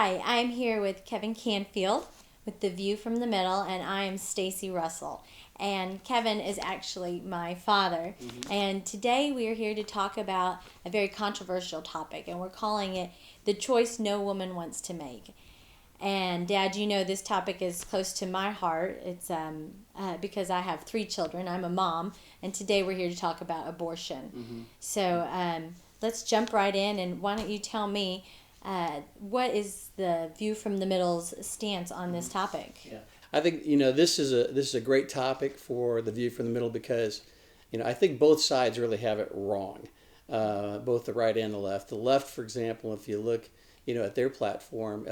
Hi, I'm here with Kevin Canfield with The View from the Middle, and I am Stacy Russell. And Kevin is actually my father. And today we are here to talk about a very controversial topic, and we're calling it The Choice No Woman Wants to Make. And Dad, you know this topic is close to my heart. It's because I have 3 children. I'm a mom, and today we're here to talk about abortion. So let's jump right in, and why don't you tell me what is the View from the Middle's stance on this topic? Yeah, I think this is a great topic for the View from the Middle because I think both sides really have it wrong, both the right and the left. The left, for example, if you look at their platform,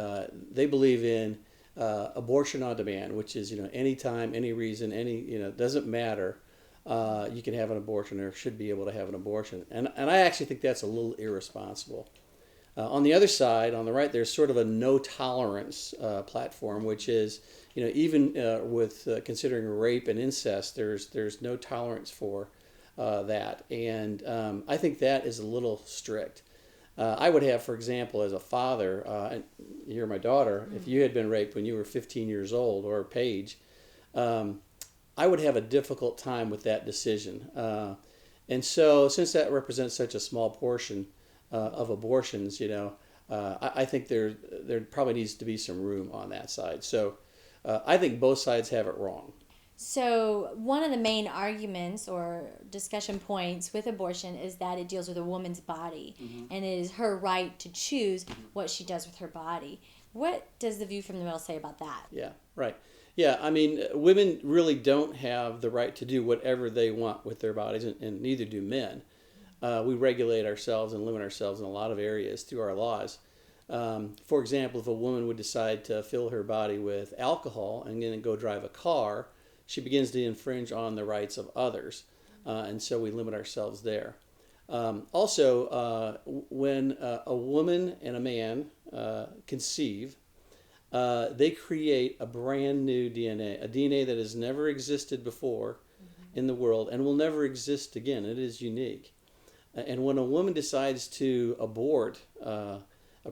they believe in abortion on demand, which is anytime, any reason, doesn't matter. You can have an abortion or should be able to have an abortion, and I actually think that's a little irresponsible. On the other side, on the right, there's sort of a no tolerance platform, which is, even with considering rape and incest, there's no tolerance for that, and I think that is a little strict. I would have, for example, as a father, and you're my daughter, if you had been raped when you were 15 years old, or Paige, I would have a difficult time with that decision. And so, since that represents such a small portion of abortions, I think there probably needs to be some room on that side. So I think both sides have it wrong. So one of the main arguments or discussion points with abortion is that it deals with a woman's body, and it is her right to choose what she does with her body. What does the View from the Middle say about that? Yeah, right. Yeah, I mean, women really don't have the right to do whatever they want with their bodies, and neither do men. We regulate ourselves and limit ourselves in a lot of areas through our laws. For example, if a woman would decide to fill her body with alcohol and then go drive a car, she begins to infringe on the rights of others, and so we limit ourselves there. Also, when a woman and a man conceive, they create a brand new DNA, a DNA that has never existed before in the world and will never exist again. It is unique. And when a woman decides to abort a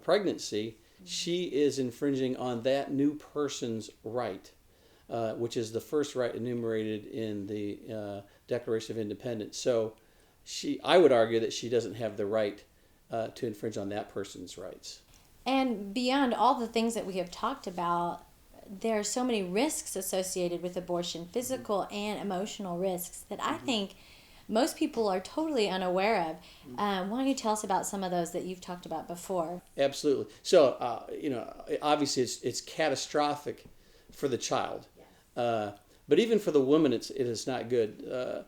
pregnancy, she is infringing on that new person's right, which is the first right enumerated in the Declaration of Independence. So I would argue that she doesn't have the right to infringe on that person's rights. And beyond all the things that we have talked about, there are so many risks associated with abortion, physical and emotional risks, that I think most people are totally unaware of. Why don't you tell us about some of those that you've talked about before? Absolutely. So, obviously it's catastrophic for the child. But even for the woman, it is not good.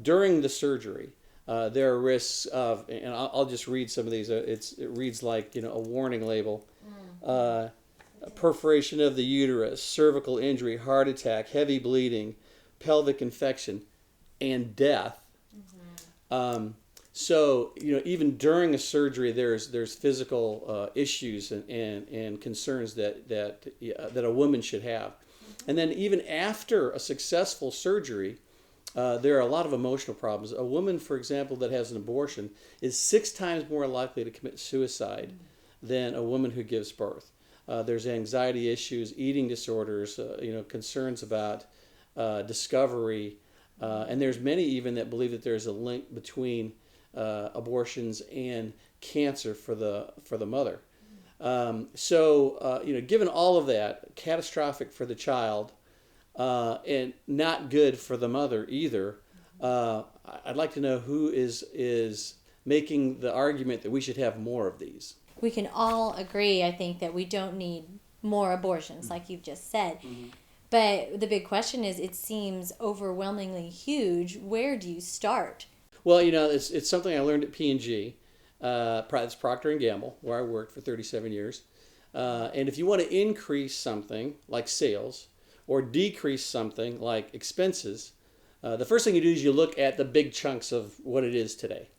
During the surgery, there are risks of, and I'll just read some of these. It reads like, a warning label. Perforation of the uterus, cervical injury, heart attack, heavy bleeding, pelvic infection, and death. So, even during a surgery, there's physical issues and concerns that a woman should have. And then even after a successful surgery, there are a lot of emotional problems. A woman, for example, that has an abortion is 6 times more likely to commit suicide than a woman who gives birth. There's anxiety issues, eating disorders, concerns about discovery, and there's many even that believe that there's a link between abortions and cancer for the mother. So given all of that, catastrophic for the child, and not good for the mother either. I'd like to know who is making the argument that we should have more of these. We can all agree, I think, that we don't need more abortions, like you've just said. But the big question is, it seems overwhelmingly huge. Where do you start? Well, it's something I learned at P&G. It's Procter & Gamble, where I worked for 37 years. And if you want to increase something like sales or decrease something like expenses, the first thing you do is you look at the big chunks of what it is today.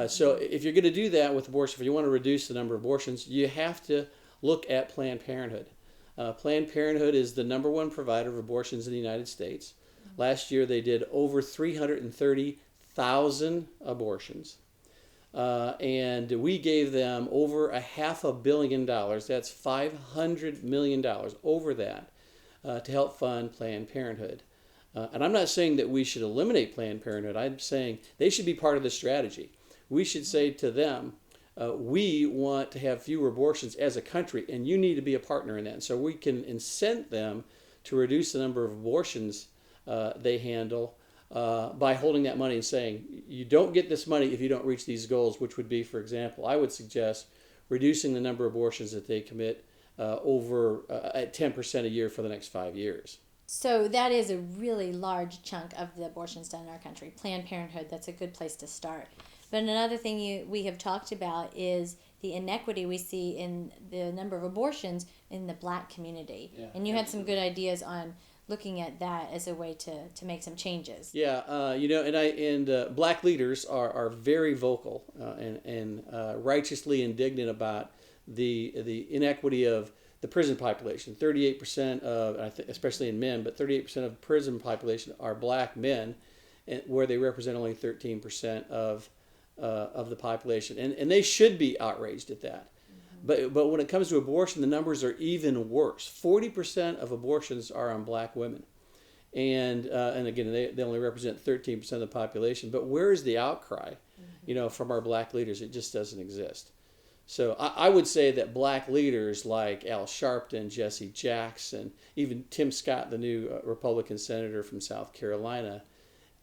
So if you're going to do that with abortion, if you want to reduce the number of abortions, you have to look at Planned Parenthood. Planned Parenthood is the #1 provider of abortions in the United States. Last year they did over 330,000 abortions. and we gave them over $500 million. That's $500 million, over that, to help fund Planned Parenthood. And I'm not saying that we should eliminate Planned Parenthood. I'm saying they should be part of the strategy. We should say to them, we want to have fewer abortions as a country, and you need to be a partner in that. And so we can incent them to reduce the number of abortions they handle by holding that money and saying, you don't get this money if you don't reach these goals, which would be, for example, I would suggest reducing the number of abortions that they commit over at 10% a year for the next 5 years. So that is a really large chunk of the abortions done in our country. Planned Parenthood, that's a good place to start. But another thing we have talked about is the inequity we see in the number of abortions in the Black community. Yeah, and you had some good ideas on looking at that as a way to make some changes. Yeah, and Black leaders are very vocal and righteously indignant about the inequity of the prison population. 38% of, especially in men, but 38% of prison population are Black men, where they represent only 13% of the population, and they should be outraged at that. But when it comes to abortion, the numbers are even worse. 40% of abortions are on Black women, and again, they only represent 13% of the population. But where is the outcry, from our Black leaders? It just doesn't exist. So I would say that Black leaders like Al Sharpton, Jesse Jackson, even Tim Scott, the new Republican senator from South Carolina,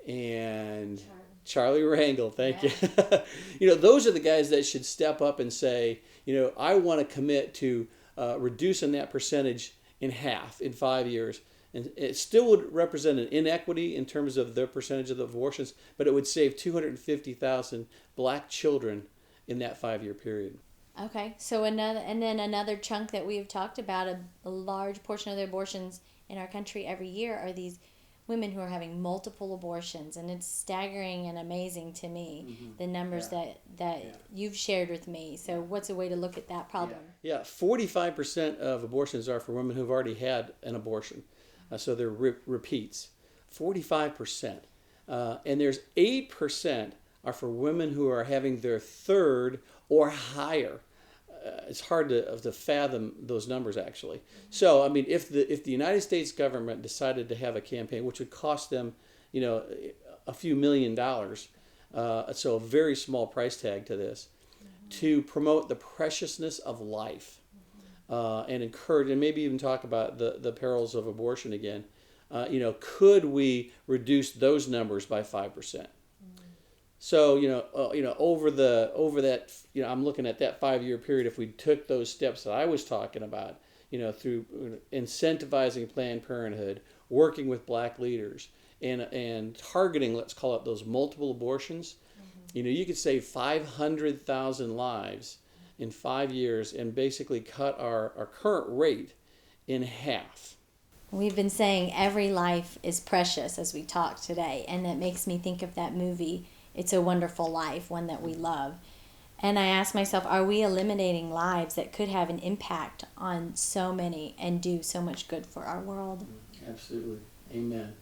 and Charlie Rangel, thank you. Those are the guys that should step up and say, I want to commit to reducing that percentage in half in 5 years. And it still would represent an inequity in terms of the percentage of the abortions, but it would save 250,000 Black children in that 5-year period. Okay, so another chunk that we've talked about, a large portion of the abortions in our country every year are these women who are having multiple abortions, and it's staggering and amazing to me, the numbers that you've shared with me. So what's a way to look at that problem? Yeah, 45% of abortions are for women who've already had an abortion, so they're repeats. 45%. And there's 8% are for women who are having their third or higher. It's hard to fathom those numbers, actually. So, if the United States government decided to have a campaign, which would cost them, a few $1 million, so a very small price tag to this, to promote the preciousness of life, and encourage, and maybe even talk about the perils of abortion again. Could we reduce those numbers by 5%? So over that, I'm looking at that 5-year period. If we took those steps that I was talking about, through incentivizing Planned Parenthood, working with Black leaders, and targeting, let's call it, those multiple abortions, you could save 500,000 lives in 5 years and basically cut our current rate in half. We've been saying every life is precious as we talk today, and that makes me think of that movie, It's a Wonderful Life, one that we love. And I ask myself, are we eliminating lives that could have an impact on so many and do so much good for our world? Absolutely. Amen.